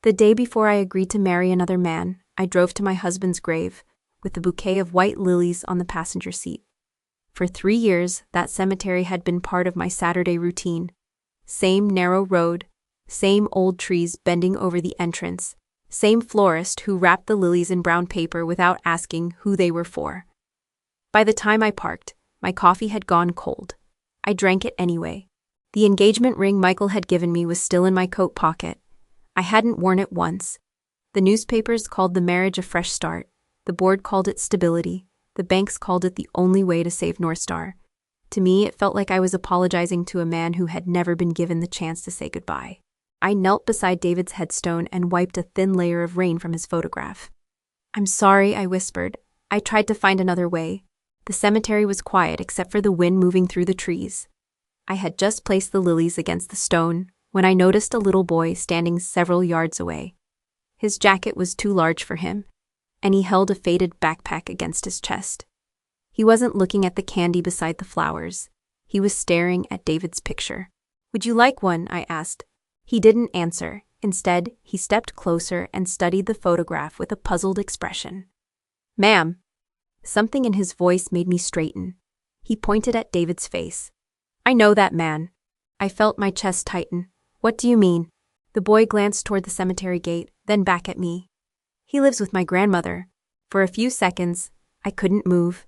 The day before I agreed to marry another man, I drove to my husband's grave, with a bouquet of white lilies on the passenger seat. For 3 years, that cemetery had been part of my Saturday routine. Same narrow road, same old trees bending over the entrance, same florist who wrapped the lilies in brown paper without asking who they were for. By the time I parked, my coffee had gone cold. I drank it anyway. The engagement ring Michael had given me was still in my coat pocket. I hadn't worn it once. The newspapers called the marriage a fresh start. The board called it stability. The banks called it the only way to save North Star. To me, it felt like I was apologizing to a man who had never been given the chance to say goodbye. I knelt beside David's headstone and wiped a thin layer of rain from his photograph. "I'm sorry," I whispered. I tried to find another way. The cemetery was quiet except for the wind moving through the trees. I had just placed the lilies against the stone when I noticed a little boy standing several yards away. His jacket was too large for him, and he held a faded backpack against his chest. He wasn't looking at the candy beside the flowers. He was staring at David's picture. "Would you like one?" I asked. He didn't answer. Instead, he stepped closer and studied the photograph with a puzzled expression. "Ma'am." Something in his voice made me straighten. He pointed at David's face. "I know that man." I felt my chest tighten. "What do you mean?" The boy glanced toward the cemetery gate, then back at me. "He lives with my grandmother." For a few seconds, I couldn't move.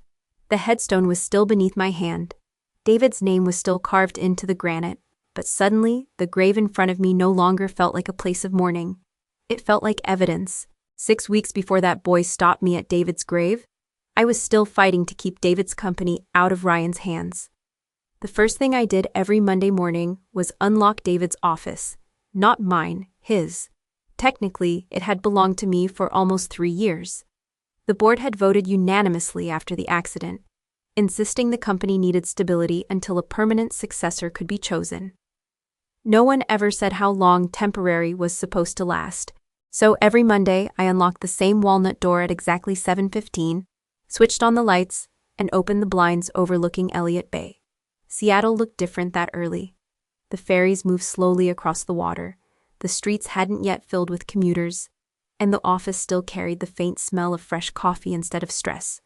The headstone was still beneath my hand. David's name was still carved into the granite, but suddenly, the grave in front of me no longer felt like a place of mourning. It felt like evidence. 6 weeks before that boy stopped me at David's grave, I was still fighting to keep David's company out of Ryan's hands. The first thing I did every Monday morning was unlock David's office. Not mine, his. Technically, it had belonged to me for almost 3 years. The board had voted unanimously after the accident, insisting the company needed stability until a permanent successor could be chosen. No one ever said how long temporary was supposed to last, so every Monday I unlocked the same walnut door at exactly 7:15, switched on the lights, and opened the blinds overlooking Elliott Bay. Seattle looked different that early. The ferries moved slowly across the water, the streets hadn't yet filled with commuters, and the office still carried the faint smell of fresh coffee instead of stress.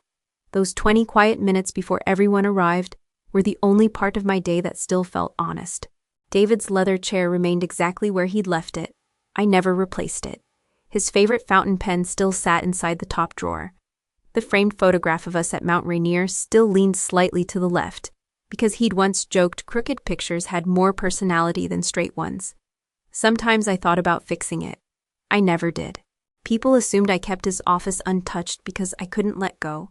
Those 20 quiet minutes before everyone arrived were the only part of my day that still felt honest. David's leather chair remained exactly where he'd left it. I never replaced it. His favorite fountain pen still sat inside the top drawer. The framed photograph of us at Mount Rainier still leaned slightly to the left, because he'd once joked crooked pictures had more personality than straight ones. Sometimes I thought about fixing it. I never did. People assumed I kept his office untouched because I couldn't let go.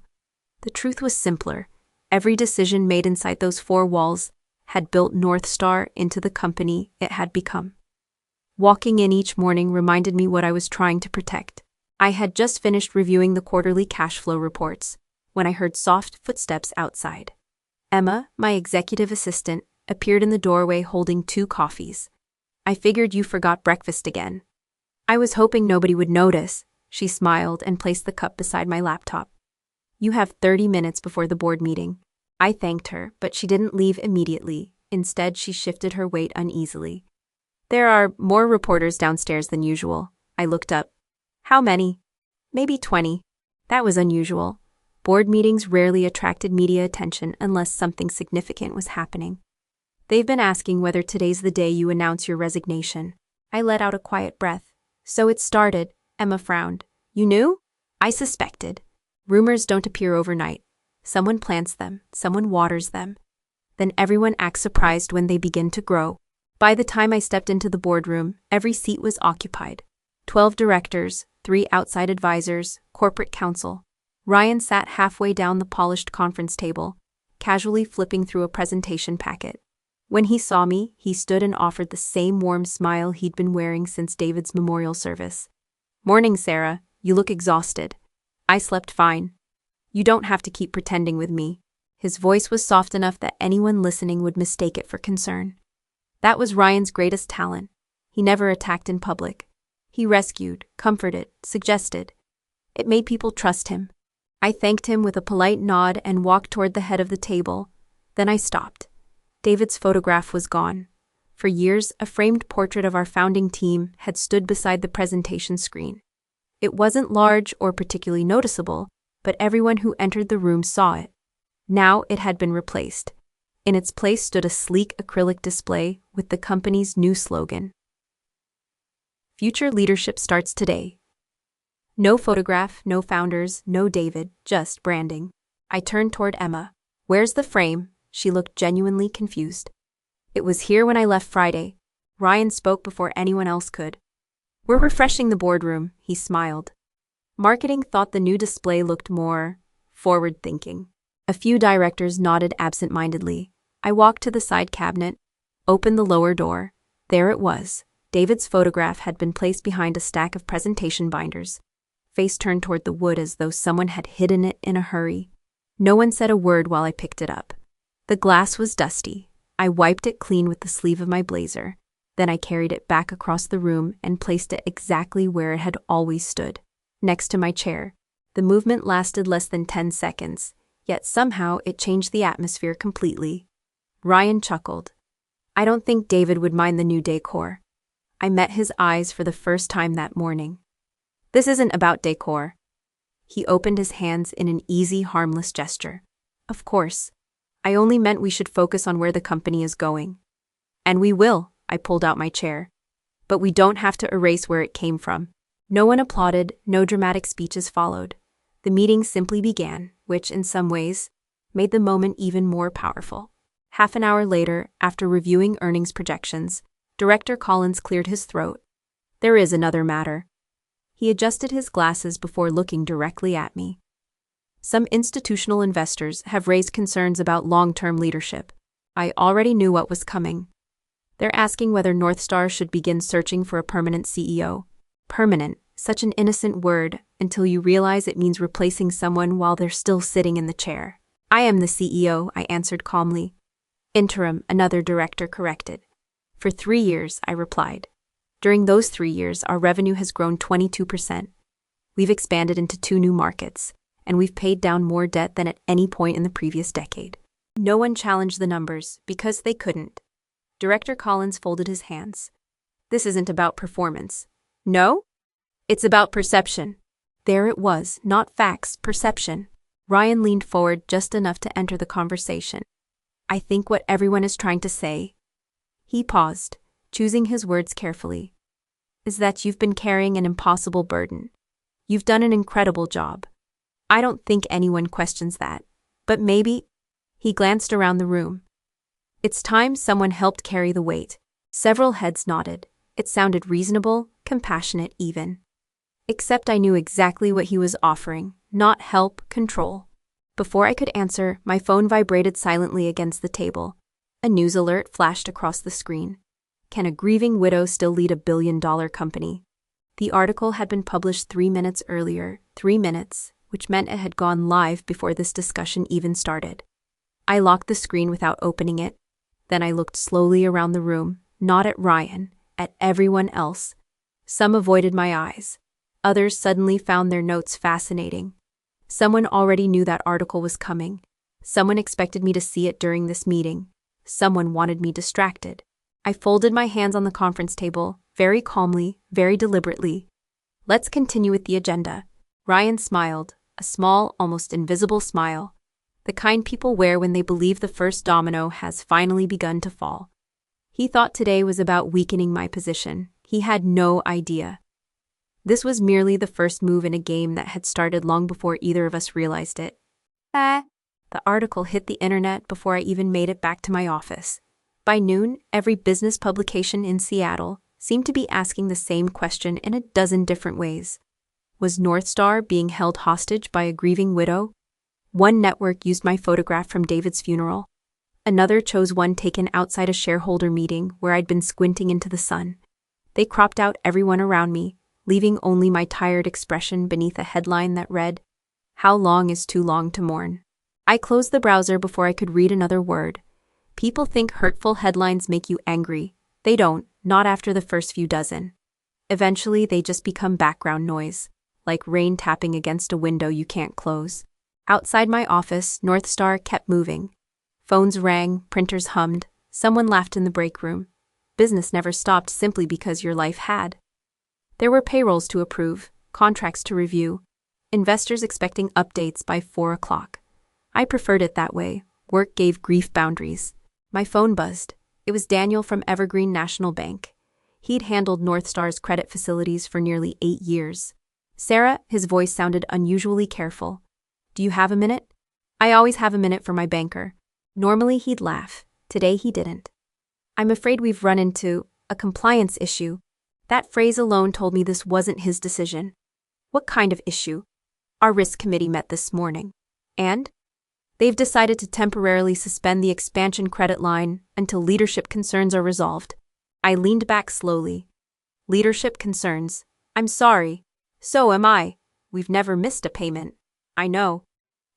The truth was simpler. Every decision made inside those 4 walls had built North Star into the company it had become. Walking in each morning reminded me what I was trying to protect. I had just finished reviewing the quarterly cash flow reports when I heard soft footsteps outside. Emma, my executive assistant, appeared in the doorway holding 2 coffees. "I figured you forgot breakfast again." "I was hoping nobody would notice." She smiled and placed the cup beside my laptop. "You have 30 minutes before the board meeting." I thanked her, but she didn't leave immediately. Instead, she shifted her weight uneasily. "There are more reporters downstairs than usual." I looked up. "How many?" "Maybe 20. That was unusual. Board meetings rarely attracted media attention unless something significant was happening. "They've been asking whether today's the day you announce your resignation." I let out a quiet breath. "So it started," Emma frowned. "You knew?" "I suspected. Rumors don't appear overnight. Someone plants them, someone waters them. Then everyone acts surprised when they begin to grow." By the time I stepped into the boardroom, every seat was occupied. 12 directors, 3 outside advisors, corporate counsel. Ryan sat halfway down the polished conference table, casually flipping through a presentation packet. When he saw me, he stood and offered the same warm smile he'd been wearing since David's memorial service. "Morning, Sarah. You look exhausted." "I slept fine." "You don't have to keep pretending with me." His voice was soft enough that anyone listening would mistake it for concern. That was Ryan's greatest talent. He never attacked in public. He rescued, comforted, suggested. It made people trust him. I thanked him with a polite nod and walked toward the head of the table. Then I stopped. David's photograph was gone. For years, a framed portrait of our founding team had stood beside the presentation screen. It wasn't large or particularly noticeable, but everyone who entered the room saw it. Now it had been replaced. In its place stood a sleek acrylic display with the company's new slogan. Future leadership starts today. No photograph, no founders, no David, just branding. I turned toward Emma. Where's the frame? She looked genuinely confused. It was here when I left Friday. Ryan spoke before anyone else could. We're refreshing the boardroom, he smiled. Marketing thought the new display looked more forward-thinking. A few directors nodded absent-mindedly. I walked to the side cabinet, opened the lower door. There it was. David's photograph had been placed behind a stack of presentation binders. Face turned toward the wood as though someone had hidden it in a hurry. No one said a word while I picked it up. The glass was dusty. I wiped it clean with the sleeve of my blazer. Then I carried it back across the room and placed it exactly where it had always stood, next to my chair. The movement lasted less than 10 seconds, yet somehow it changed the atmosphere completely. Ryan chuckled. I don't think David would mind the new decor. I met his eyes for the first time that morning. This isn't about decor. He opened his hands in an easy, harmless gesture. Of course. I only meant we should focus on where the company is going. And we will, I pulled out my chair. But we don't have to erase where it came from. No one applauded, no dramatic speeches followed. The meeting simply began, which, in some ways, made the moment even more powerful. Half an hour later, after reviewing earnings projections, Director Collins cleared his throat. There is another matter. He adjusted his glasses before looking directly at me. Some institutional investors have raised concerns about long-term leadership. I already knew what was coming. They're asking whether Northstar should begin searching for a permanent CEO. Permanent, such an innocent word, until you realize it means replacing someone while they're still sitting in the chair. I am the CEO, I answered calmly. Interim, another director corrected. For 3 years, I replied. During those 3 years, our revenue has grown 22%. We've expanded into 2 new markets, and we've paid down more debt than at any point in the previous decade. No one challenged the numbers, because they couldn't. Director Collins folded his hands. This isn't about performance. No? It's about perception. There it was, not facts, perception. Ryan leaned forward just enough to enter the conversation. I think what everyone is trying to say. He paused, choosing his words carefully. Is that you've been carrying an impossible burden. You've done an incredible job. I don't think anyone questions that. But maybe. He glanced around the room. It's time someone helped carry the weight. Several heads nodded. It sounded reasonable, compassionate even. Except I knew exactly what he was offering, not help, control. Before I could answer, my phone vibrated silently against the table. A news alert flashed across the screen. Can a grieving widow still lead a billion-dollar company? The article had been published 3 minutes earlier, 3 minutes, which meant it had gone live before this discussion even started. I locked the screen without opening it. Then I looked slowly around the room, not at Ryan, at everyone else. Some avoided my eyes. Others suddenly found their notes fascinating. Someone already knew that article was coming. Someone expected me to see it during this meeting. Someone wanted me distracted. I folded my hands on the conference table, very calmly, very deliberately. Let's continue with the agenda. Ryan smiled, a small, almost invisible smile. The kind people wear when they believe the first domino has finally begun to fall. He thought today was about weakening my position. He had no idea. This was merely the first move in a game that had started long before either of us realized it. The article hit the internet before I even made it back to my office. By noon, every business publication in Seattle seemed to be asking the same question in a dozen different ways. Was Northstar being held hostage by a grieving widow? One network used my photograph from David's funeral. Another chose one taken outside a shareholder meeting where I'd been squinting into the sun. They cropped out everyone around me, leaving only my tired expression beneath a headline that read, "How long is too long to mourn?" I closed the browser before I could read another word. People think hurtful headlines make you angry. They don't, not after the first few dozen. Eventually, they just become background noise, like rain tapping against a window you can't close. Outside my office, Northstar kept moving. Phones rang, printers hummed, someone laughed in the break room. business never stopped simply because your life had. There were payrolls to approve, contracts to review, investors expecting updates by 4 o'clock. I preferred it that way. Work gave grief boundaries. My phone buzzed. It was Daniel from Evergreen National Bank. He'd handled North Star's credit facilities for nearly 8 years. "Sarah," his voice sounded unusually careful. "Do you have a minute?" "I always have a minute for my banker." Normally he'd laugh. Today he didn't. "I'm afraid we've run into a compliance issue." That phrase alone told me this wasn't his decision. "What kind of issue?" "Our risk committee met this morning. And? They've decided to temporarily suspend the expansion credit line until leadership concerns are resolved." I leaned back slowly. "Leadership concerns? I'm sorry. So am I. We've never missed a payment." "I know.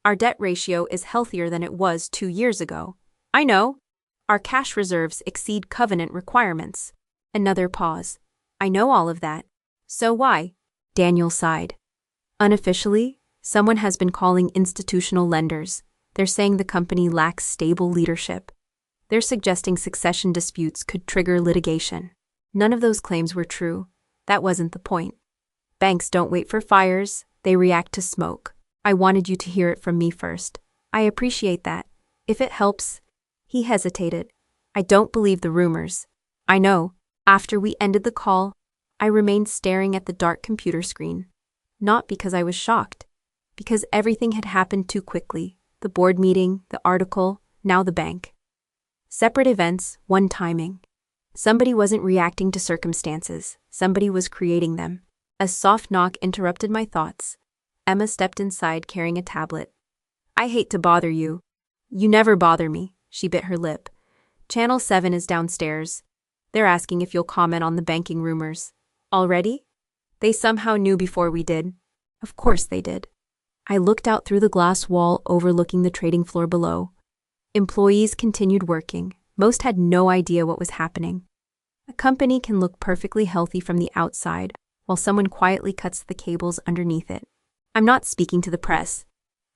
Our debt ratio is healthier than it was 2 years ago." "I know. Our cash reserves exceed covenant requirements." Another pause. "I know all of that. So why?" Daniel sighed. "Unofficially, someone has been calling institutional lenders. They're saying the company lacks stable leadership. They're suggesting succession disputes could trigger litigation." None of those claims were true. That wasn't the point. Banks don't wait for fires, they react to smoke. "I wanted you to hear it from me first." "I appreciate that. If it helps." He hesitated. "I don't believe the rumors." "I know." After we ended the call, I remained staring at the dark computer screen. Not because I was shocked, because everything had happened too quickly. The board meeting, the article, now the bank. Separate events, one timing. Somebody wasn't reacting to circumstances. Somebody was creating them. A soft knock interrupted my thoughts. Emma stepped inside carrying a tablet. "I hate to bother you." "You never bother me." She bit her lip. "Channel 7 is downstairs. They're asking if you'll comment on the banking rumors." "Already?" "They somehow knew before we did." "Of course they did." I looked out through the glass wall overlooking the trading floor below. Employees continued working. Most had no idea what was happening. A company can look perfectly healthy from the outside, while someone quietly cuts the cables underneath it. "I'm not speaking to the press."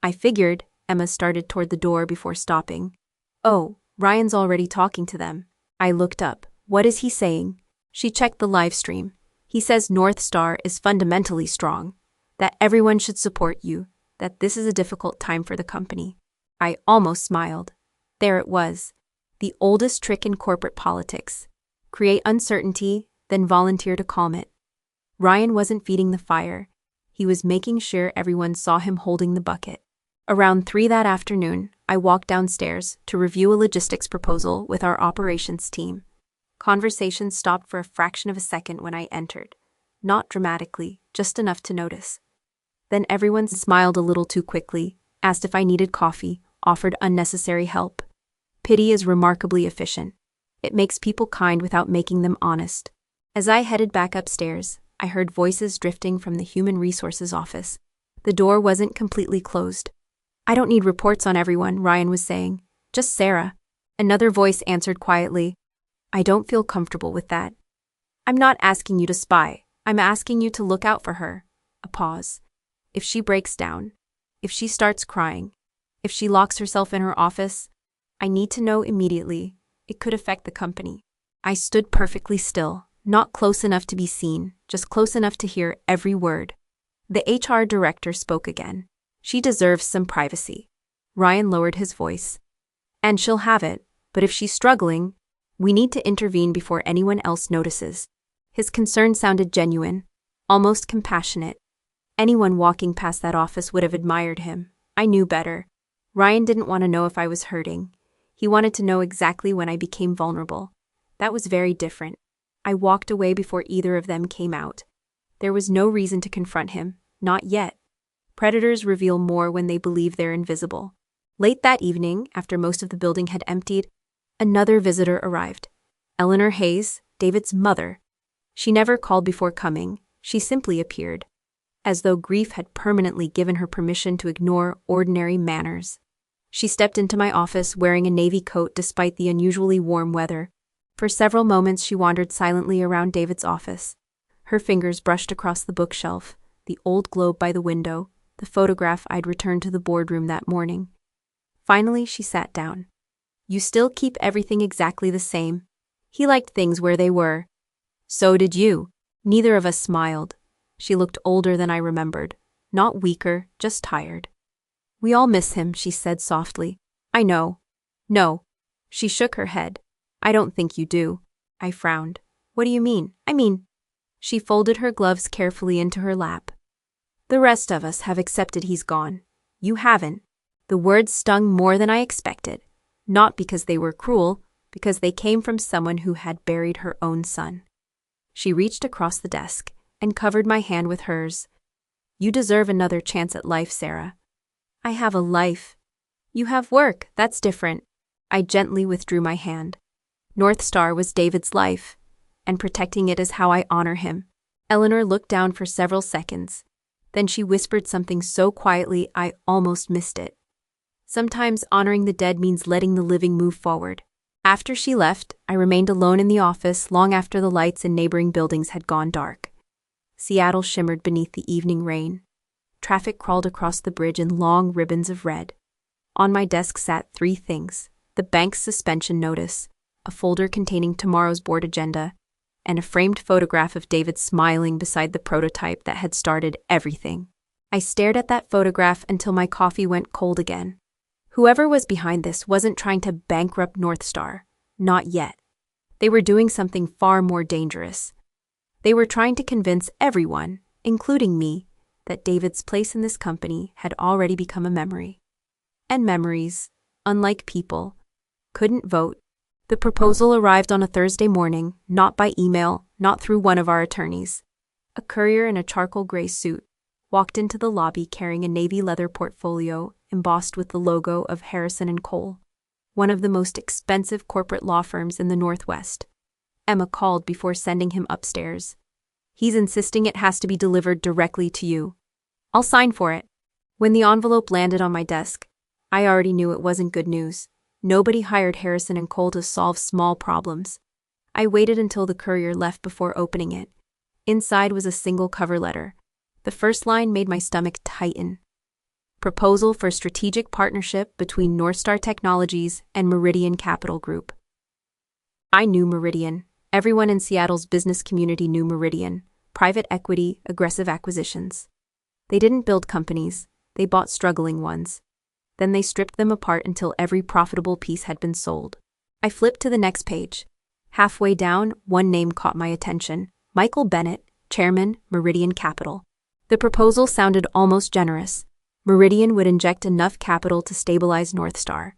"I figured." Emma started toward the door before stopping. "Oh, Ryan's already talking to them." I looked up. "What is he saying?" She checked the live stream. "He says North Star is fundamentally strong, that everyone should support you, that this is a difficult time for the company." I almost smiled. There it was. The oldest trick in corporate politics. Create uncertainty, then volunteer to calm it. Ryan wasn't feeding the fire. He was making sure everyone saw him holding the bucket. Around 3 that afternoon, I walked downstairs to review a logistics proposal with our operations team. Conversation stopped for a fraction of a second when I entered. Not dramatically, just enough to notice. Then everyone smiled a little too quickly, asked if I needed coffee, offered unnecessary help. Pity is remarkably efficient. It makes people kind without making them honest. As I headed back upstairs, I heard voices drifting from the Human Resources office. The door wasn't completely closed. "I don't need reports on everyone," Ryan was saying. "Just Sarah." Another voice answered quietly. "I don't feel comfortable with that." "I'm not asking you to spy. I'm asking you to look out for her." A pause. "If she breaks down, if she starts crying, if she locks herself in her office, I need to know immediately. It could affect the company." I stood perfectly still, not close enough to be seen, just close enough to hear every word. The HR director spoke again. "She deserves some privacy." Ryan lowered his voice. "And she'll have it, but if she's struggling, we need to intervene before anyone else notices." His concern sounded genuine, almost compassionate. Anyone walking past that office would have admired him. I knew better. Ryan didn't want to know if I was hurting. He wanted to know exactly when I became vulnerable. That was very different. I walked away before either of them came out. There was no reason to confront him, not yet. Predators reveal more when they believe they're invisible. Late that evening, after most of the building had emptied, another visitor arrived. Eleanor Hayes, David's mother. She never called before coming. She simply appeared, as though grief had permanently given her permission to ignore ordinary manners. She stepped into my office wearing a navy coat despite the unusually warm weather. For several moments she wandered silently around David's office. Her fingers brushed across the bookshelf, the old globe by the window, the photograph I'd returned to the boardroom that morning. Finally she sat down. "You still keep everything exactly the same?" He liked things where they were. So did you. Neither of us smiled. She looked older than I remembered. Not weaker, just tired. We all miss him, she said softly. I know. No. She shook her head. I don't think you do. I frowned. What do you mean? She folded her gloves carefully into her lap. The rest of us have accepted he's gone. You haven't. The words stung more than I expected. Not because they were cruel, because they came from someone who had buried her own son. She reached across the desk and covered my hand with hers. You deserve another chance at life, Sarah. I have a life. You have work, that's different. I gently withdrew my hand. North Star was David's life, and protecting it is how I honor him. Eleanor looked down for several seconds. Then she whispered something so quietly I almost missed it. Sometimes honoring the dead means letting the living move forward. After she left, I remained alone in the office long after the lights in neighboring buildings had gone dark. Seattle shimmered beneath the evening rain. Traffic crawled across the bridge in long ribbons of red. On my desk sat 3 things: the bank's suspension notice, a folder containing tomorrow's board agenda, and a framed photograph of David smiling beside the prototype that had started everything. I stared at that photograph until my coffee went cold again. Whoever was behind this wasn't trying to bankrupt North Star. Not yet. They were doing something far more dangerous. They were trying to convince everyone, including me, that David's place in this company had already become a memory. And memories, unlike people, couldn't vote. The proposal arrived on a Thursday morning, not by email, not through one of our attorneys. A courier in a charcoal gray suit walked into the lobby carrying a navy leather portfolio embossed with the logo of Harrison & Cole, one of the most expensive corporate law firms in the Northwest. Emma called before sending him upstairs. He's insisting it has to be delivered directly to you. I'll sign for it. When the envelope landed on my desk, I already knew it wasn't good news. Nobody hired Harrison & Cole to solve small problems. I waited until the courier left before opening it. Inside was a single cover letter. The first line made my stomach tighten. Proposal for strategic partnership between Northstar Technologies and Meridian Capital Group. I knew Meridian. Everyone in Seattle's business community knew Meridian. Private equity, aggressive acquisitions. They didn't build companies, they bought struggling ones. Then they stripped them apart until every profitable piece had been sold. I flipped to the next page. Halfway down, one name caught my attention: Michael Bennett, Chairman, Meridian Capital. The proposal sounded almost generous. Meridian would inject enough capital to stabilize Northstar.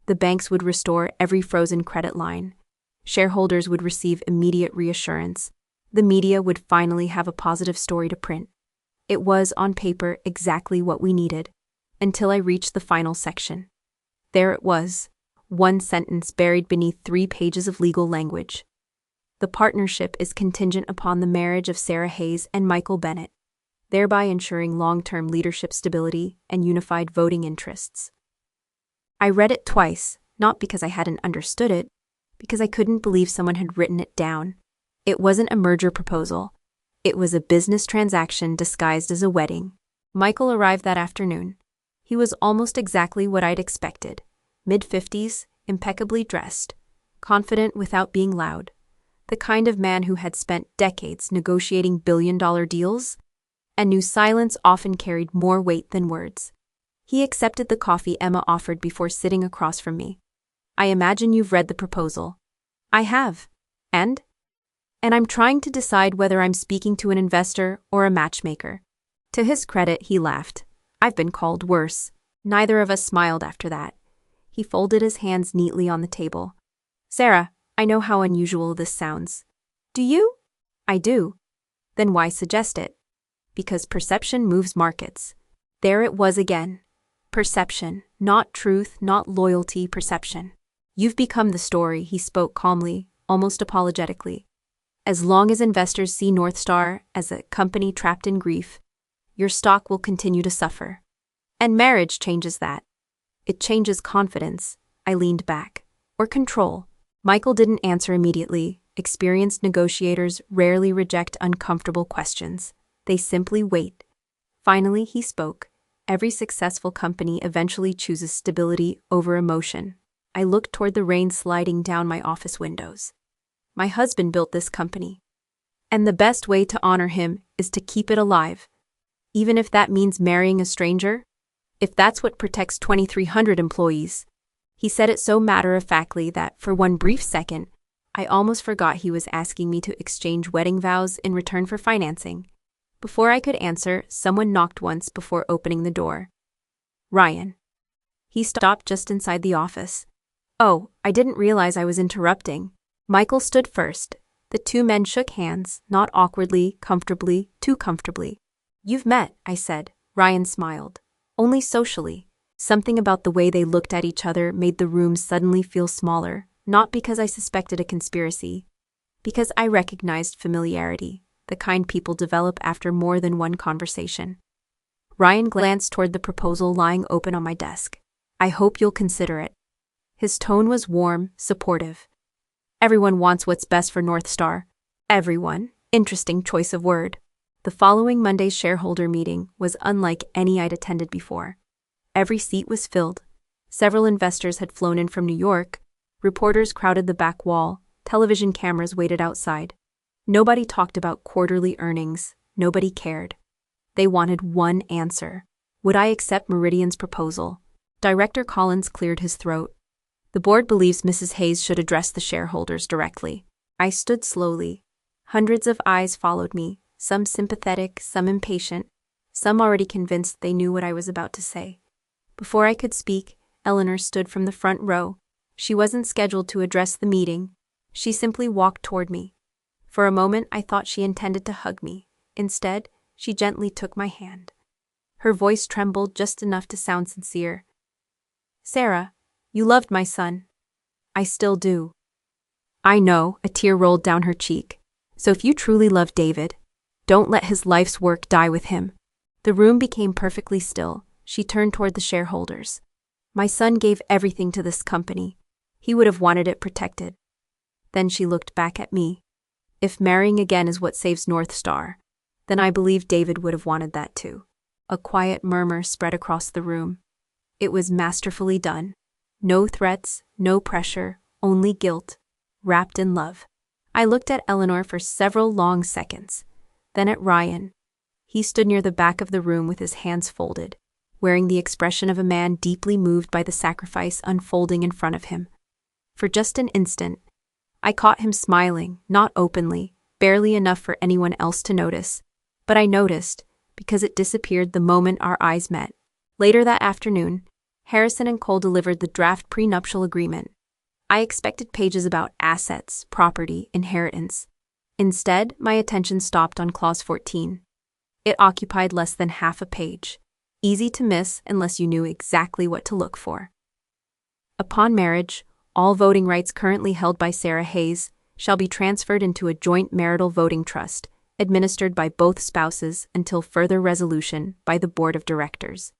The banks would restore every frozen credit line. Shareholders would receive immediate reassurance. The media would finally have a positive story to print. It was, on paper, exactly what we needed. Until I reached the final section. There it was, one sentence buried beneath 3 pages of legal language. The partnership is contingent upon the marriage of Sarah Hayes and Michael Bennett, thereby ensuring long-term leadership stability and unified voting interests. I read it twice, not because I hadn't understood it, because I couldn't believe someone had written it down. It wasn't a merger proposal. It was a business transaction disguised as a wedding. Michael arrived that afternoon. He was almost exactly what I'd expected. Mid-50s, impeccably dressed, confident without being loud. The kind of man who had spent decades negotiating billion-dollar deals and knew silence often carried more weight than words. He accepted the coffee Emma offered before sitting across from me. I imagine you've read the proposal. I have. And I'm trying to decide whether I'm speaking to an investor or a matchmaker. To his credit, he laughed. I've been called worse. Neither of us smiled after that. He folded his hands neatly on the table. Sarah, I know how unusual this sounds. Do you? I do. Then why suggest it? Because perception moves markets. There it was again. Perception, not truth, not loyalty, perception. You've become the story, he spoke calmly, almost apologetically. As long as investors see Northstar as a company trapped in grief, your stock will continue to suffer. And marriage changes that. It changes confidence. I leaned back. Or control. Michael didn't answer immediately. Experienced negotiators rarely reject uncomfortable questions. They simply wait. Finally, he spoke. Every successful company eventually chooses stability over emotion. I looked toward the rain sliding down my office windows. My husband built this company. And the best way to honor him is to keep it alive. Even if that means marrying a stranger? If that's what protects 2,300 employees. He said it so matter-of-factly that, for one brief second, I almost forgot he was asking me to exchange wedding vows in return for financing. Before I could answer, someone knocked once before opening the door. Ryan. He stopped just inside the office. Oh, I didn't realize I was interrupting. Michael stood first. The two men shook hands, not awkwardly, comfortably, too comfortably. You've met, I said. Ryan smiled. Only socially. Something about the way they looked at each other made the room suddenly feel smaller, not because I suspected a conspiracy, because I recognized familiarity, the kind people develop after more than one conversation. Ryan glanced toward the proposal lying open on my desk. I hope you'll consider it. His tone was warm, supportive. Everyone wants what's best for North Star. Everyone. Interesting choice of word. The following Monday's shareholder meeting was unlike any I'd attended before. Every seat was filled. Several investors had flown in from New York. Reporters crowded the back wall. Television cameras waited outside. Nobody talked about quarterly earnings. Nobody cared. They wanted one answer. Would I accept Meridian's proposal? Director Collins cleared his throat. The board believes Mrs. Hayes should address the shareholders directly. I stood slowly. Hundreds of eyes followed me, some sympathetic, some impatient, some already convinced they knew what I was about to say. Before I could speak, Eleanor stood from the front row. She wasn't scheduled to address the meeting. She simply walked toward me. For a moment, I thought she intended to hug me. Instead, she gently took my hand. Her voice trembled just enough to sound sincere. Sarah, you loved my son. I still do. I know, a tear rolled down her cheek. So if you truly love David, don't let his life's work die with him. The room became perfectly still. She turned toward the shareholders. My son gave everything to this company. He would have wanted it protected. Then she looked back at me. If marrying again is what saves North Star, then I believe David would have wanted that too. A quiet murmur spread across the room. It was masterfully done. No threats, no pressure, only guilt, wrapped in love. I looked at Eleanor for several long seconds, then at Ryan. He stood near the back of the room with his hands folded, wearing the expression of a man deeply moved by the sacrifice unfolding in front of him. For just an instant, I caught him smiling, not openly, barely enough for anyone else to notice. But I noticed, because it disappeared the moment our eyes met. Later that afternoon, Harrison and Cole delivered the draft prenuptial agreement. I expected pages about assets, property, inheritance. Instead, my attention stopped on Clause 14. It occupied less than half a page. Easy to miss unless you knew exactly what to look for. Upon marriage, all voting rights currently held by Sarah Hayes shall be transferred into a joint marital voting trust, administered by both spouses until further resolution by the board of directors.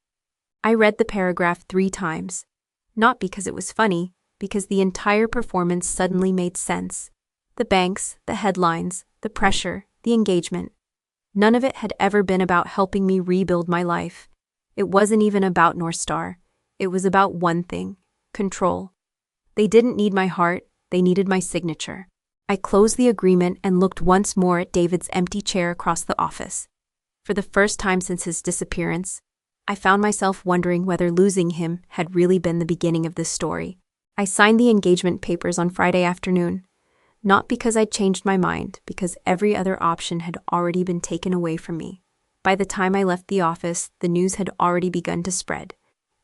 I read the paragraph 3 times, not because it was funny, because the entire performance suddenly made sense. The banks, the headlines, the pressure, the engagement. None of it had ever been about helping me rebuild my life. It wasn't even about North Star. It was about one thing: control. They didn't need my heart, they needed my signature. I closed the agreement and looked once more at David's empty chair across the office. For the first time since his disappearance, I found myself wondering whether losing him had really been the beginning of this story. I signed the engagement papers on Friday afternoon, not because I'd changed my mind, because every other option had already been taken away from me. By the time I left the office, the news had already begun to spread.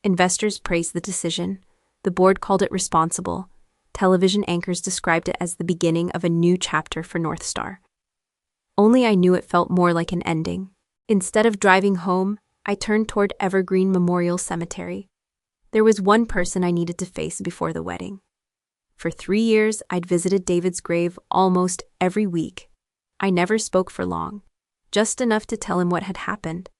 Investors praised the decision. The board called it responsible. Television anchors described it as the beginning of a new chapter for North Star. Only I knew it felt more like an ending. Instead of driving home, I turned toward Evergreen Memorial Cemetery. There was one person I needed to face before the wedding. For 3 years, I'd visited David's grave almost every week. I never spoke for long, just enough to tell him what had happened,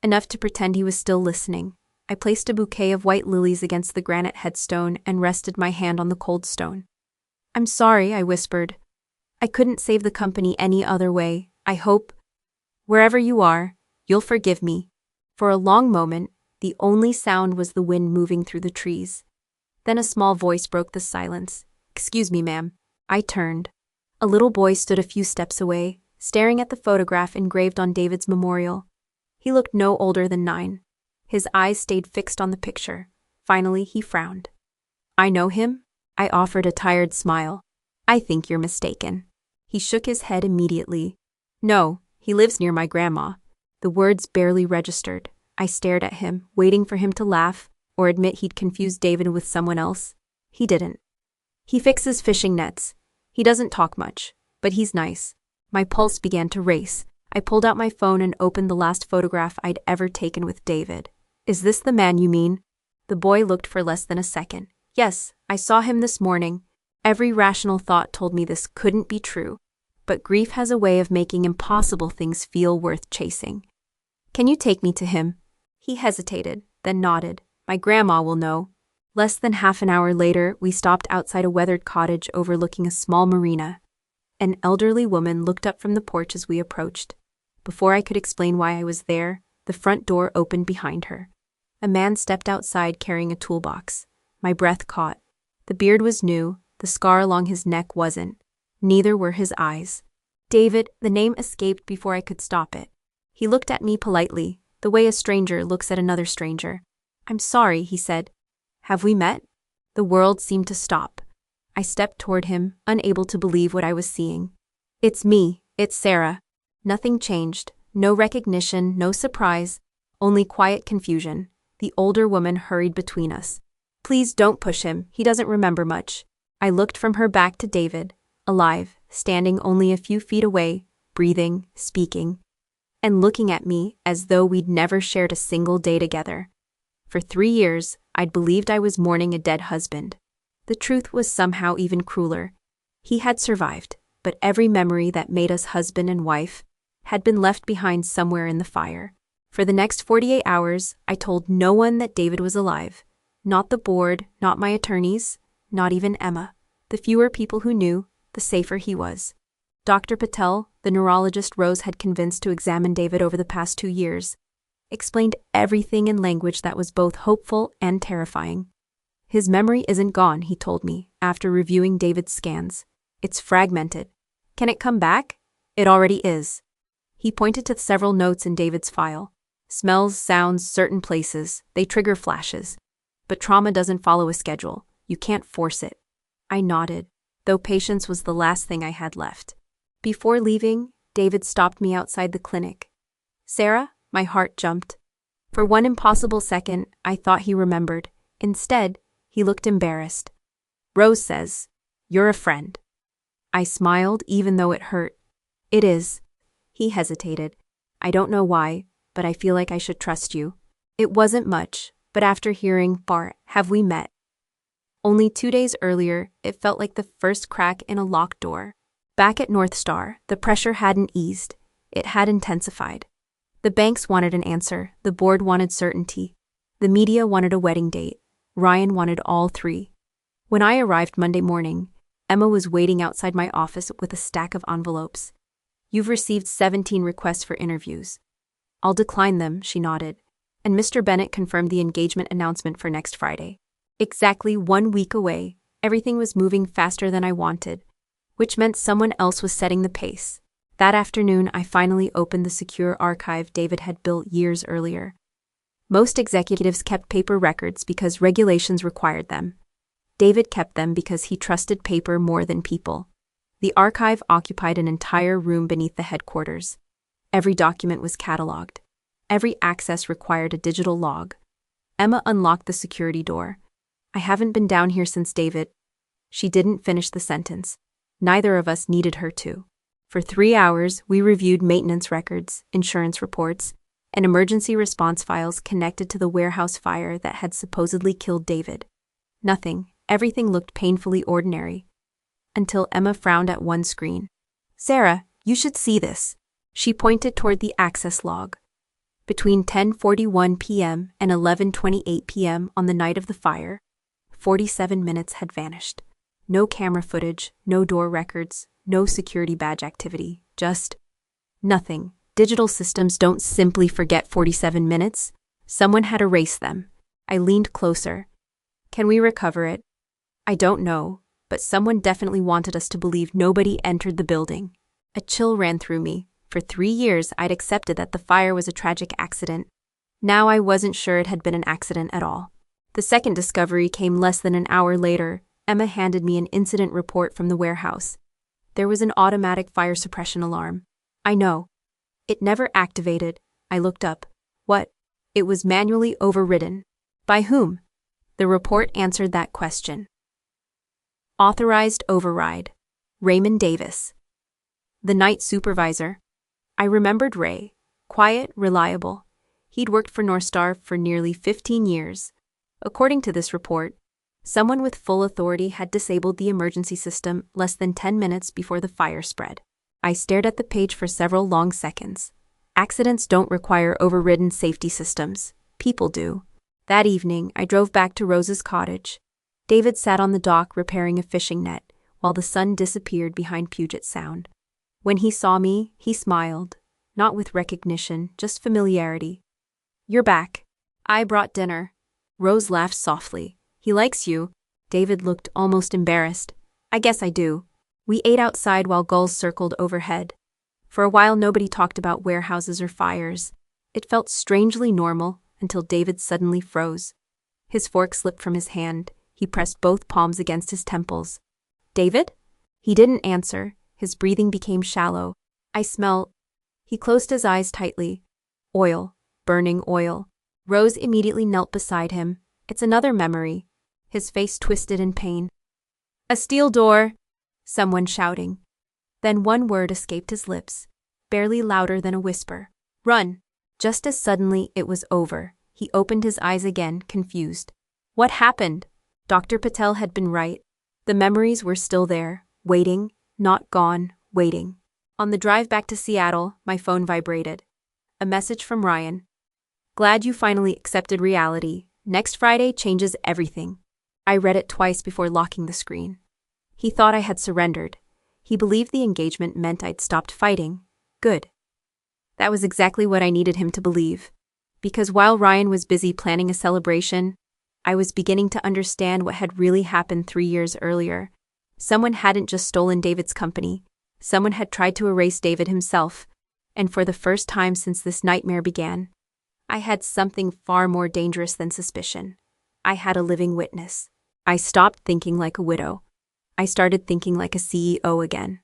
enough to pretend he was still listening. I placed a bouquet of white lilies against the granite headstone and rested my hand on the cold stone. "I'm sorry," I whispered. "I couldn't save the company any other way. I hope, wherever you are, you'll forgive me." For a long moment, the only sound was the wind moving through the trees. Then a small voice broke the silence. "Excuse me, ma'am." I turned. A little boy stood a few steps away, staring at the photograph engraved on David's memorial. He looked no older than 9. His eyes stayed fixed on the picture. Finally, he frowned. "I know him?" I offered a tired smile. "I think you're mistaken." He shook his head immediately. "No, he lives near my grandma." The words barely registered. I stared at him, waiting for him to laugh or admit he'd confused David with someone else. He didn't. "He fixes fishing nets. He doesn't talk much, but he's nice." My pulse began to race. I pulled out my phone and opened the last photograph I'd ever taken with David. "Is this the man you mean?" The boy looked for less than a second. "Yes, I saw him this morning." Every rational thought told me this couldn't be true, but grief has a way of making impossible things feel worth chasing. "Can you take me to him?" He hesitated, then nodded. "My grandma will know." Less than half an hour later, we stopped outside a weathered cottage overlooking a small marina. An elderly woman looked up from the porch as we approached. Before I could explain why I was there, the front door opened behind her. A man stepped outside carrying a toolbox. My breath caught. The beard was new, the scar along his neck wasn't. Neither were his eyes. "David," the name escaped before I could stop it. He looked at me politely, the way a stranger looks at another stranger. "I'm sorry," he said. "Have we met?" The world seemed to stop. I stepped toward him, unable to believe what I was seeing. "It's me, it's Sarah." Nothing changed, no recognition, no surprise, only quiet confusion. The older woman hurried between us. "Please don't push him, he doesn't remember much." I looked from her back to David, alive, standing only a few feet away, breathing, speaking, and looking at me as though we'd never shared a single day together. For 3 years, I'd believed I was mourning a dead husband. The truth was somehow even crueler. He had survived, but every memory that made us husband and wife had been left behind somewhere in the fire. For the next 48 hours, I told no one that David was alive. Not the board, not my attorneys, not even Emma. The fewer people who knew, the safer he was. Dr. Patel, the neurologist Rose had convinced to examine David over the past 2 years, explained everything in language that was both hopeful and terrifying. "His memory isn't gone," he told me, after reviewing David's scans. "It's fragmented. Can it come back? It already is." He pointed to several notes in David's file. "Smells, sounds, certain places, they trigger flashes. But trauma doesn't follow a schedule. You can't force it." I nodded, though patience was the last thing I had left. Before leaving, David stopped me outside the clinic. "Sarah?" My heart jumped. For one impossible second, I thought he remembered. Instead, he looked embarrassed. "Rose says, you're a friend." I smiled, even though it hurt. "It is." He hesitated. "I don't know why, but I feel like I should trust you." It wasn't much, but after hearing "Far, have we met?" only 2 days earlier, it felt like the first crack in a locked door. Back at North Star, the pressure hadn't eased. It had intensified. The banks wanted an answer, the board wanted certainty. The media wanted a wedding date. Ryan wanted all 3. When I arrived Monday morning, Emma was waiting outside my office with a stack of envelopes. "You've received 17 requests for interviews." "I'll decline them," she nodded. And Mr. Bennett confirmed the engagement announcement for next Friday. Exactly 1 week away, everything was moving faster than I wanted, which meant someone else was setting the pace. That afternoon, I finally opened the secure archive David had built years earlier. Most executives kept paper records because regulations required them. David kept them because he trusted paper more than people. The archive occupied an entire room beneath the headquarters. Every document was cataloged. Every access required a digital log. Emma unlocked the security door. "I haven't been down here since David." She didn't finish the sentence. Neither of us needed her to. For 3 hours, we reviewed maintenance records, insurance reports, and emergency response files connected to the warehouse fire that had supposedly killed David. Nothing, everything looked painfully ordinary. Until Emma frowned at one screen. "Sarah, you should see this." She pointed toward the access log. Between 10:41 p.m. and 11:28 p.m. on the night of the fire, 47 minutes had vanished. No camera footage, no door records, no security badge activity, just nothing. Digital systems don't simply forget 47 minutes. Someone had erased them. I leaned closer. "Can we recover it?" "I don't know, but someone definitely wanted us to believe nobody entered the building. A chill ran through me. For 3 years, I'd accepted that the fire was a tragic accident. Now I wasn't sure it had been an accident at all. The second discovery came less than an hour later. Emma handed me an incident report from the warehouse. There was an automatic fire suppression alarm. I know. It never activated. I looked up. What? It was manually overridden. By whom? The report answered that question. Authorized override. Raymond Davis. The night supervisor. I remembered Ray. Quiet, reliable. He'd worked for Northstar for nearly 15 years. According to this report, someone with full authority had disabled the emergency system less than 10 minutes before the fire spread. I stared at the page for several long seconds. Accidents don't require overridden safety systems. People do. That evening, I drove back to Rose's cottage. David sat on the dock repairing a fishing net, while the sun disappeared behind Puget Sound. When he saw me, he smiled. Not with recognition, just familiarity. You're back. I brought dinner. Rose laughed softly. He likes you. David looked almost embarrassed. I guess I do. We ate outside while gulls circled overhead. For a while nobody talked about warehouses or fires. It felt strangely normal until David suddenly froze. His fork slipped from his hand. He pressed both palms against his temples. David? He didn't answer. His breathing became shallow. I smell. He closed his eyes tightly. Oil. Burning oil. Rose immediately knelt beside him. It's another memory. His face twisted in pain. A steel door. Someone shouting. Then one word escaped his lips, barely louder than a whisper. Run. Just as suddenly it was over. He opened his eyes again, confused. What happened? Dr. Patel had been right. The memories were still there, waiting, not gone, waiting. On the drive back to Seattle, my phone vibrated. A message from Ryan. Glad you finally accepted reality. Next Friday changes everything. I read it twice before locking the screen. He thought I had surrendered. He believed the engagement meant I'd stopped fighting. Good. That was exactly what I needed him to believe. Because while Ryan was busy planning a celebration, I was beginning to understand what had really happened 3 years earlier. Someone hadn't just stolen David's company. Someone had tried to erase David himself. And for the first time since this nightmare began, I had something far more dangerous than suspicion. I had a living witness. I stopped thinking like a widow. I started thinking like a CEO again.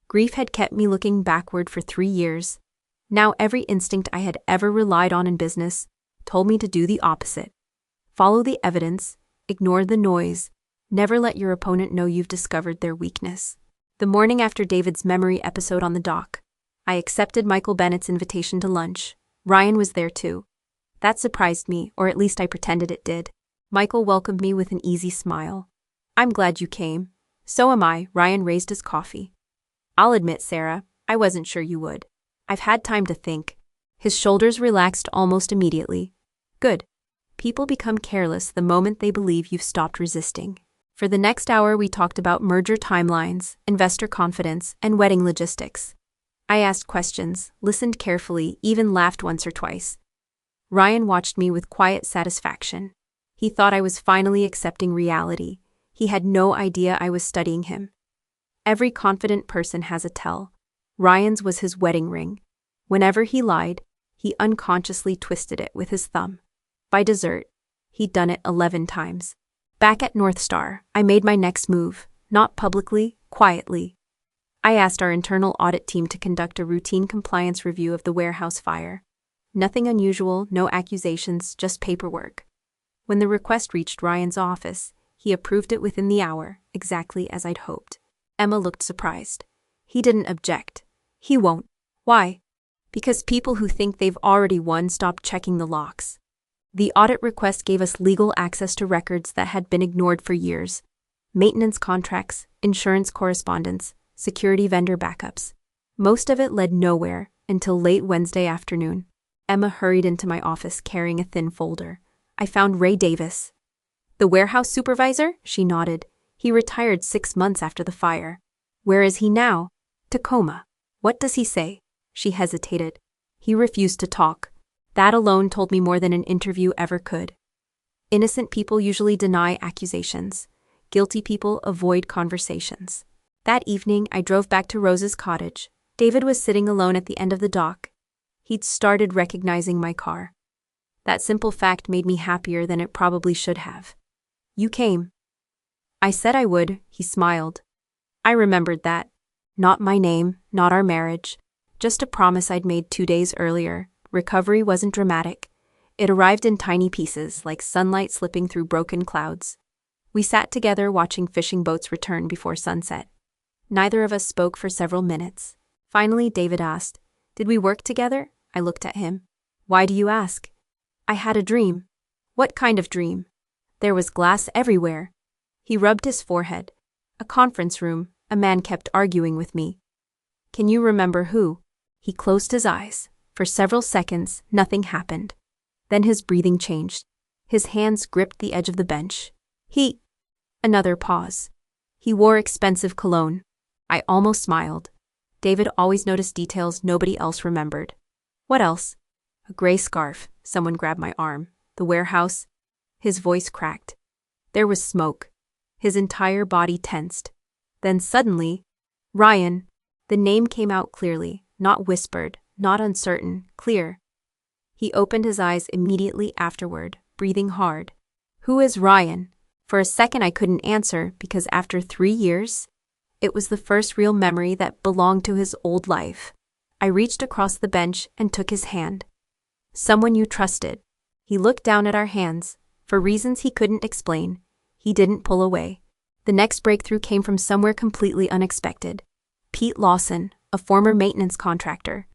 Grief had kept me looking backward for 3 years. Now every instinct I had ever relied on in business told me to do the opposite. Follow the evidence, ignore the noise, never let your opponent know you've discovered their weakness. The morning after David's memory episode on the dock, I accepted Michael Bennett's invitation to lunch. Ryan was there too. That surprised me, or at least I pretended it did. Michael welcomed me with an easy smile. I'm glad you came. So am I. Ryan raised his coffee. I'll admit, Sarah, I wasn't sure you would. I've had time to think. His shoulders relaxed almost immediately. Good. People become careless the moment they believe you've stopped resisting. For the next hour, we talked about merger timelines, investor confidence, and wedding logistics. I asked questions, listened carefully, even laughed once or twice. Ryan watched me with quiet satisfaction. He thought I was finally accepting reality. He had no idea I was studying him. Every confident person has a tell. Ryan's was his wedding ring. Whenever he lied, he unconsciously twisted it with his thumb. By dessert, he'd done it 11 times. Back at Northstar, I made my next move, not publicly, quietly. I asked our internal audit team to conduct a routine compliance review of the warehouse fire. Nothing unusual, no accusations, just paperwork. When the request reached Ryan's office, he approved it within the hour, exactly as I'd hoped. Emma looked surprised. He didn't object. He won't. Why? Because people who think they've already won stop checking the locks. The audit request gave us legal access to records that had been ignored for years. Maintenance contracts, insurance correspondence, security vendor backups. Most of it led nowhere until late Wednesday afternoon. Emma hurried into my office carrying a thin folder. I found Ray Davis. The warehouse supervisor? She nodded. He retired 6 months after the fire. Where is he now? Tacoma. What does he say? She hesitated. He refused to talk. That alone told me more than an interview ever could. Innocent people usually deny accusations. Guilty people avoid conversations. That evening, I drove back to Rose's cottage. David was sitting alone at the end of the dock. He'd started recognizing my car. That simple fact made me happier than it probably should have. "You came." I said I would, he smiled. I remembered that. Not my name, not our marriage. Just a promise I'd made 2 days earlier. Recovery wasn't dramatic. It arrived in tiny pieces, like sunlight slipping through broken clouds. We sat together watching fishing boats return before sunset. Neither of us spoke for several minutes. Finally, David asked, "Did we work together?" I looked at him. "Why do you ask?" "I had a dream." "What kind of dream?" "There was glass everywhere." He rubbed his forehead. "A conference room. A man kept arguing with me." "Can you remember who?" He closed his eyes. For several seconds, nothing happened. Then his breathing changed. His hands gripped the edge of the bench. Another pause. "He wore expensive cologne." I almost smiled. David always noticed details nobody else remembered. "What else?" "A gray scarf." Someone grabbed my arm. "The warehouse." His voice cracked. There was smoke. His entire body tensed. Then suddenly, "Ryan." The name came out clearly, not whispered, not uncertain, clear. He opened his eyes immediately afterward, breathing hard. "Who is Ryan?" For a second I couldn't answer because after 3 years, it was the first real memory that belonged to his old life. I reached across the bench and took his hand. "Someone you trusted." He looked down at our hands. For reasons he couldn't explain, he didn't pull away. The next breakthrough came from somewhere completely unexpected. Pete Lawson, a former maintenance contractor.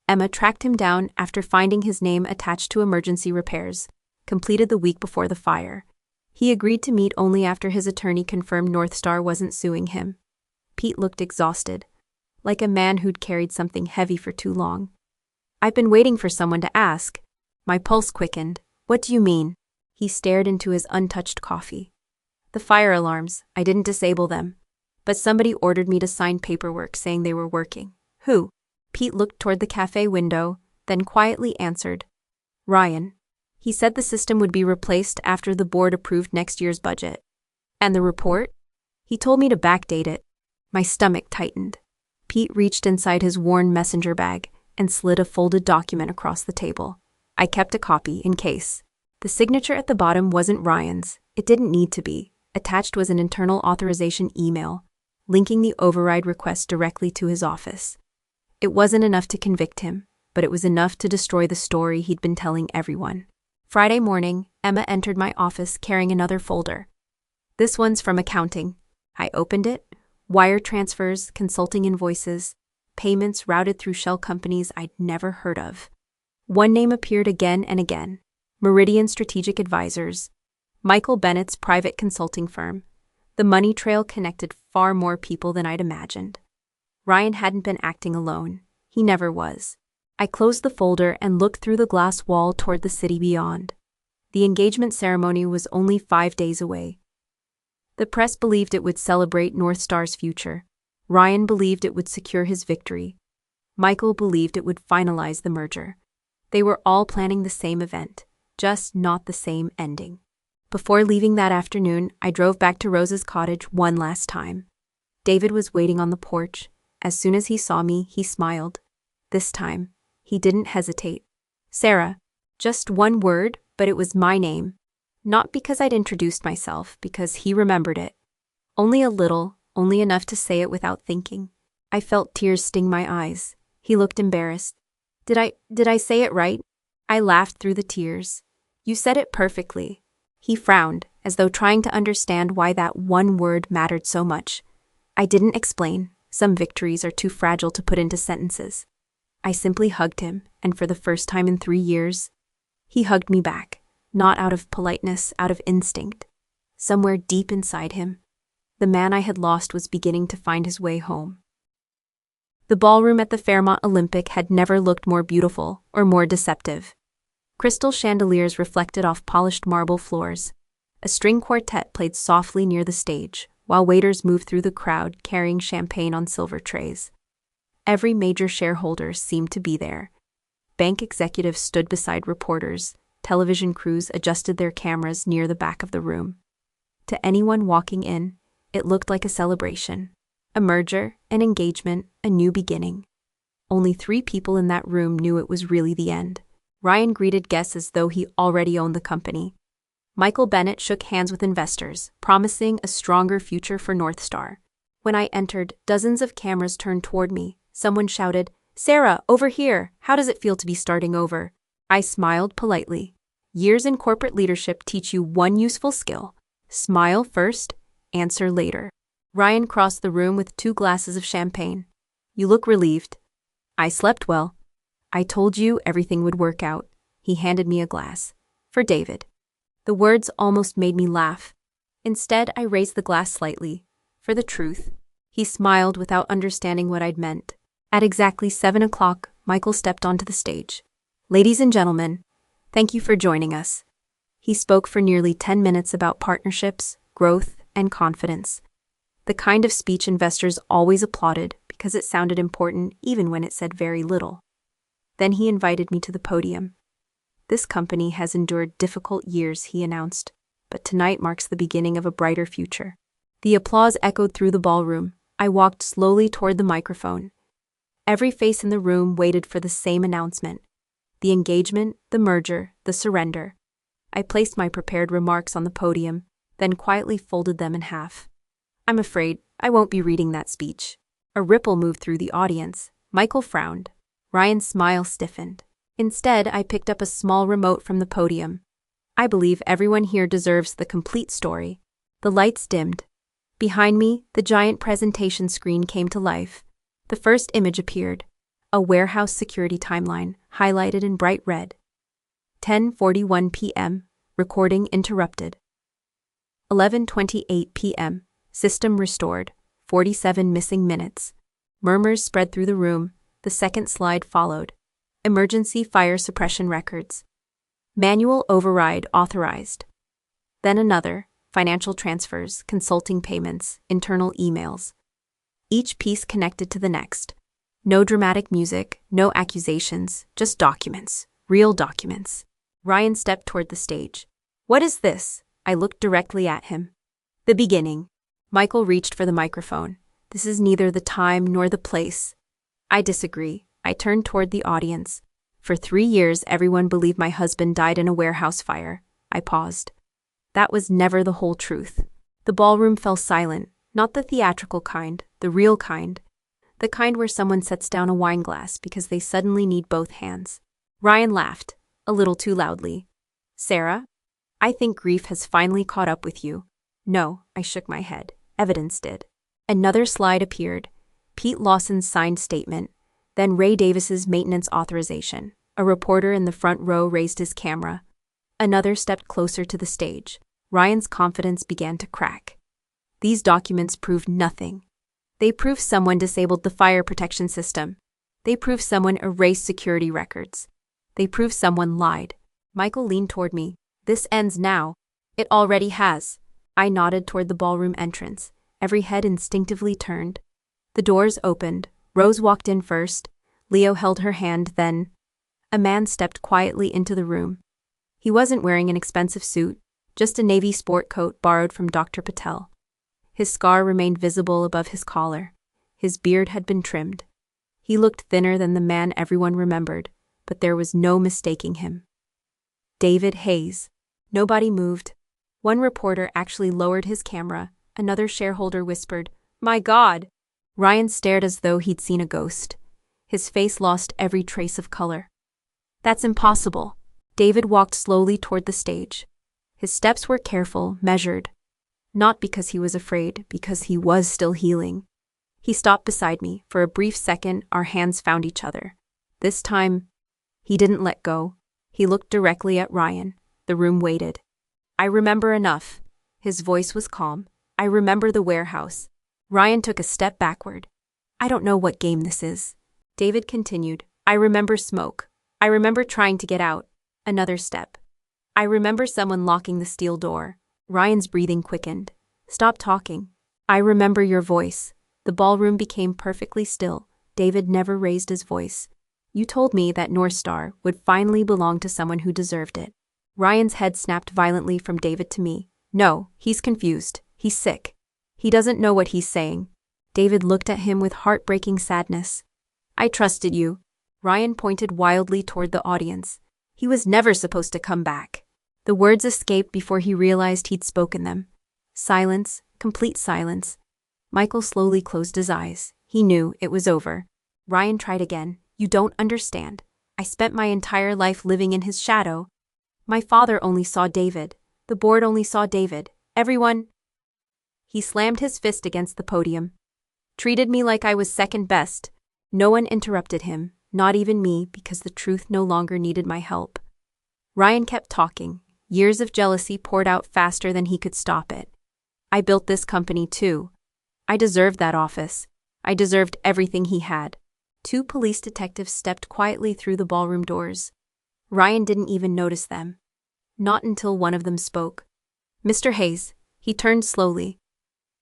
Emma tracked him down after finding his name attached to emergency repairs, completed the week before the fire. He agreed to meet only after his attorney confirmed North Star wasn't suing him. Pete looked exhausted, like a man who'd carried something heavy for too long. "I've been waiting for someone to ask." My pulse quickened. "What do you mean?" He stared into his untouched coffee. "The fire alarms. I didn't disable them. But somebody ordered me to sign paperwork saying they were working." "Who?" Pete looked toward the cafe window, then quietly answered. "Ryan. He said the system would be replaced after the board approved next year's budget." "And the report?" "He told me to backdate it." My stomach tightened. Pete reached inside his worn messenger bag and slid a folded document across the table. I kept a copy in case. The signature at the bottom wasn't Ryan's. It didn't need to be. Attached was an internal authorization email, linking the override request directly to his office. It wasn't enough to convict him, but it was enough to destroy the story he'd been telling everyone. Friday morning, Emma entered my office carrying another folder. "This one's from accounting." I opened it. Wire transfers, consulting invoices, payments routed through shell companies I'd never heard of. One name appeared again and again. Meridian Strategic Advisors, Michael Bennett's private consulting firm. The money trail connected far more people than I'd imagined. Ryan hadn't been acting alone. He never was. I closed the folder and looked through the glass wall toward the city beyond. The engagement ceremony was only 5 days away. The press believed it would celebrate North Star's future. Ryan believed it would secure his victory. Michael believed it would finalize the merger. They were all planning the same event, just not the same ending. Before leaving that afternoon, I drove back to Rose's cottage one last time. David was waiting on the porch. As soon as he saw me, he smiled. This time, he didn't hesitate. "Sarah." Just one word, but it was my name. Not because I'd introduced myself, because he remembered it. Only a little, only enough to say it without thinking. I felt tears sting my eyes. He looked embarrassed. Did I say it right?" I laughed through the tears. "You said it perfectly." He frowned, as though trying to understand why that one word mattered so much. I didn't explain. Some victories are too fragile to put into sentences. I simply hugged him, and for the first time in 3 years, he hugged me back, not out of politeness, out of instinct. Somewhere deep inside him, the man I had lost was beginning to find his way home. The ballroom at the Fairmont Olympic had never looked more beautiful or more deceptive. Crystal chandeliers reflected off polished marble floors. A string quartet played softly near the stage, while waiters moved through the crowd carrying champagne on silver trays. Every major shareholder seemed to be there. Bank executives stood beside reporters. Television crews adjusted their cameras near the back of the room. To anyone walking in, it looked like a celebration. A merger, an engagement, a new beginning. Only 3 people in that room knew it was really the end. Ryan greeted guests as though he already owned the company. Michael Bennett shook hands with investors, promising a stronger future for North Star. When I entered, dozens of cameras turned toward me. Someone shouted, "Sarah, over here! How does it feel to be starting over?" I smiled politely. Years in corporate leadership teach you one useful skill. Smile first, answer later. Ryan crossed the room with 2 glasses of champagne. "You look relieved." "I slept well." "I told you everything would work out." He handed me a glass. "For David." The words almost made me laugh. Instead, I raised the glass slightly. "For the truth." He smiled without understanding what I'd meant. At exactly 7 o'clock, Michael stepped onto the stage. "Ladies and gentlemen, thank you for joining us." He spoke for nearly 10 minutes about partnerships, growth, and confidence. The kind of speech investors always applauded because it sounded important even when it said very little. Then he invited me to the podium. "This company has endured difficult years," he announced, "but tonight marks the beginning of a brighter future." The applause echoed through the ballroom. I walked slowly toward the microphone. Every face in the room waited for the same announcement. The engagement, the merger, the surrender. I placed my prepared remarks on the podium, then quietly folded them in half. "I'm afraid I won't be reading that speech." A ripple moved through the audience. Michael frowned. Ryan's smile stiffened. Instead, I picked up a small remote from the podium. "I believe everyone here deserves the complete story." The lights dimmed. Behind me, the giant presentation screen came to life. The first image appeared. A warehouse security timeline, highlighted in bright red. 10:41 p.m. Recording interrupted. 11:28 p.m. System restored. 47 missing minutes. Murmurs spread through the room. The second slide followed. Emergency fire suppression records. Manual override authorized. Then another. Financial transfers, consulting payments, internal emails. Each piece connected to the next. No dramatic music, no accusations, just documents. Real documents. Ryan stepped toward the stage. "What is this?" I looked directly at him. "The beginning." Michael reached for the microphone. "This is neither the time nor the place." "I disagree." I turned toward the audience. "For 3 years, everyone believed my husband died in a warehouse fire." I paused. That was never the whole truth. The ballroom fell silent, not the theatrical kind, the real kind. The kind where someone sets down a wine glass because they suddenly need both hands. Ryan laughed, a little too loudly. "Sarah, I think grief has finally caught up with you." "No," I shook my head. "Evidence did." Another slide appeared. Pete Lawson's signed statement, then Ray Davis's maintenance authorization. A reporter in the front row raised his camera. Another stepped closer to the stage. Ryan's confidence began to crack. These documents proved nothing. They proved someone disabled the fire protection system. They proved someone erased security records. They proved someone lied. Michael leaned toward me. "This ends now." "It already has." I nodded toward the ballroom entrance. Every head instinctively turned. The doors opened. Rose walked in first. Leo held her hand, then a man stepped quietly into the room. He wasn't wearing an expensive suit, just a navy sport coat borrowed from Dr. Patel. His scar remained visible above his collar. His beard had been trimmed. He looked thinner than the man everyone remembered, but there was no mistaking him. David Hayes. Nobody moved. One reporter actually lowered his camera. Another shareholder whispered, "My God!" Ryan stared as though he'd seen a ghost. His face lost every trace of color. "That's impossible." David walked slowly toward the stage. His steps were careful, measured. Not because he was afraid, because he was still healing. He stopped beside me. For a brief second, our hands found each other. This time, he didn't let go. He looked directly at Ryan. The room waited. "I remember enough." His voice was calm. "I remember the warehouse." Ryan took a step backward. "I don't know what game this is." David continued. "I remember smoke. I remember trying to get out." Another step. "I remember someone locking the steel door." Ryan's breathing quickened. "Stop talking." "I remember your voice." The ballroom became perfectly still. David never raised his voice. "You told me that North Star would finally belong to someone who deserved it." Ryan's head snapped violently from David to me. No, he's confused. He's sick. He doesn't know what he's saying. David looked at him with heartbreaking sadness. I trusted you. Ryan pointed wildly toward the audience. He was never supposed to come back. The words escaped before he realized he'd spoken them. Silence, complete silence. Michael slowly closed his eyes. He knew it was over. Ryan tried again. You don't understand. I spent my entire life living in his shadow. My father only saw David. The board only saw David. Everyone. He slammed his fist against the podium. Treated me like I was second best. No one interrupted him, not even me, because the truth no longer needed my help. Ryan kept talking. Years of jealousy poured out faster than he could stop it. I built this company too. I deserved that office. I deserved everything he had. Two police detectives stepped quietly through the ballroom doors. Ryan didn't even notice them. Not until one of them spoke. Mr. Hayes, he turned slowly.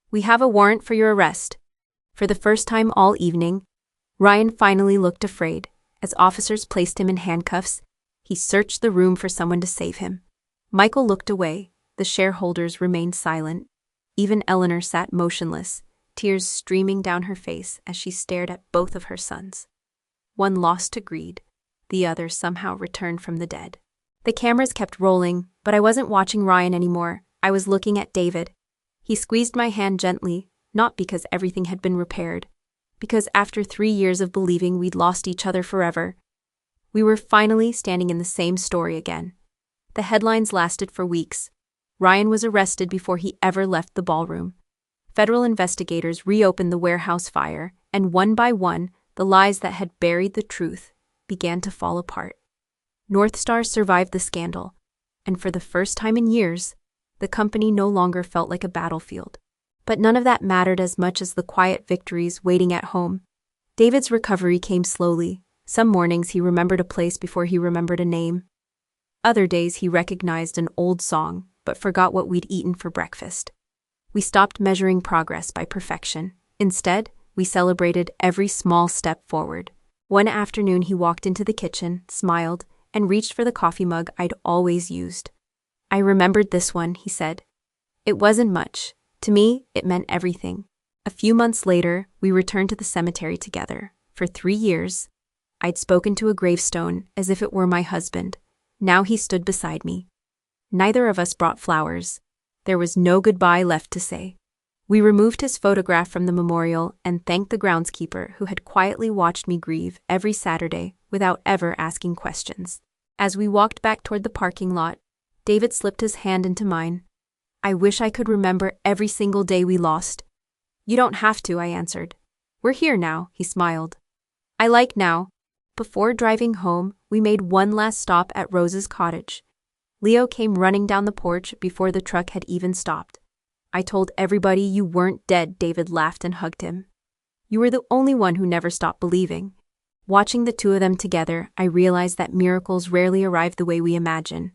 We have a warrant for your arrest. For the first time all evening, Ryan finally looked afraid. As officers placed him in handcuffs, he searched the room for someone to save him. Michael looked away. The shareholders remained silent. Even Eleanor sat motionless, tears streaming down her face as she stared at both of her sons. One lost to greed, the other somehow returned from the dead. The cameras kept rolling, but I wasn't watching Ryan anymore. I was looking at David. He squeezed my hand gently, not because everything had been repaired, because after 3 years of believing we'd lost each other forever, we were finally standing in the same story again. The headlines lasted for weeks. Ryan was arrested before he ever left the ballroom. Federal investigators reopened the warehouse fire, and one by one, the lies that had buried the truth began to fall apart. North Star survived the scandal, and for the first time in years, the company no longer felt like a battlefield. But none of that mattered as much as the quiet victories waiting at home. David's recovery came slowly. Some mornings he remembered a place before he remembered a name. Other days he recognized an old song, but forgot what we'd eaten for breakfast. We stopped measuring progress by perfection. Instead, we celebrated every small step forward. One afternoon he walked into the kitchen, smiled, and reached for the coffee mug I'd always used. I remembered this one, he said. It wasn't much. To me, it meant everything. A few months later, we returned to the cemetery together. For 3 years, I'd spoken to a gravestone as if it were my husband. Now he stood beside me. Neither of us brought flowers. There was no goodbye left to say. We removed his photograph from the memorial and thanked the groundskeeper who had quietly watched me grieve every Saturday without ever asking questions. As we walked back toward the parking lot, David slipped his hand into mine. I wish I could remember every single day we lost. You don't have to, I answered. We're here now, he smiled. I like now. Before driving home, we made one last stop at Rose's cottage. Leo came running down the porch before the truck had even stopped. I told everybody you weren't dead, David laughed and hugged him. You were the only one who never stopped believing. Watching the two of them together, I realized that miracles rarely arrive the way we imagine.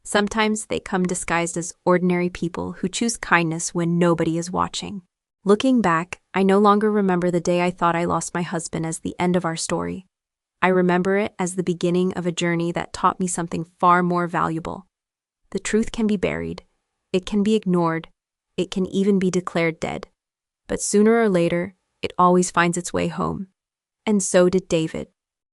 Sometimes they come disguised as ordinary people who choose kindness when nobody is watching. Looking back, I no longer remember the day I thought I lost my husband as the end of our story. I remember it as the beginning of a journey that taught me something far more valuable. The truth can be buried. It can be ignored. It can even be declared dead. But sooner or later, it always finds its way home. And so did David.